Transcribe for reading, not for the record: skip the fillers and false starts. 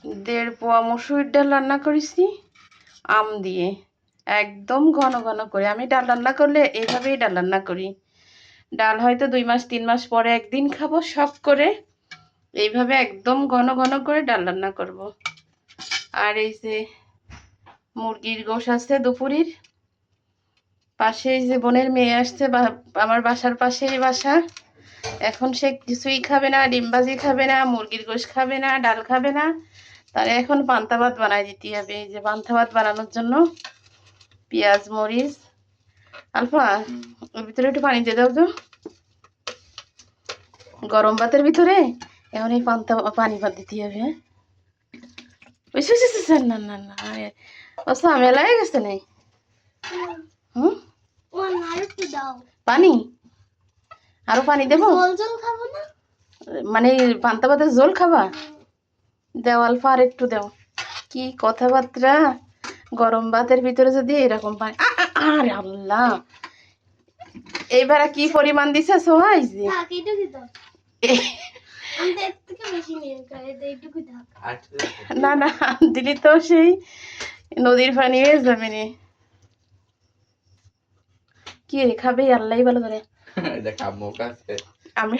1.5 পোয়া মসুর ডাল রান্না করেছি আম দিয়ে, একদম ঘন ঘন করে। আমি ডাল রান্না করলে এইভাবেই ডাল রান্না করি। ডাল হয়তো 2 মাস 3 মাস পরে একদিন খাবো শখ করে, এইভাবে একদম ঘন ঘন করে ডাল রান্না করব। আর এই যে মুরগির গোশ আছে দুপুরের, পাশে এই যে বোনের মেয়ে আসছে, আমার বাসার পাশেই বাসা। এখন সে কিছুই খাবে না, ডিমবাজি খাবে না, মুরগির গোশ খাবে না, ডাল খাবে না, তাহলে এখন পান্তা ভাত বানাই দিতে হবে। এই যে পান্তা ভাত বানানোর জন্য পেঁয়াজ মরিচ, আলফা ওর ভিতরে একটু পানি দিয়ে দাও তো, গরম ভাতের ভিতরে এখন এই পানি ভাত দিতে হবে। হ্যাঁ না না না, ও ঝামেলা হয়ে গেছে নাই। হুম, পানি আরো পানি দেবো, মানে পান্তা ভাতের ঝোল খাবা? দেও আলফা, আর একটু দেও। কি কথাবার্তা, গরম ভাতের ভিতরে যদি এরকম পানি, আরে আল্লাহ, এইবার কি পরিমাণ দিছে সোহাই যে না না, দিলি তো সেই নদীর পানি হয়ে যাবে রে। কি রে খাবে? আল্লাহ ভালো করে। আমি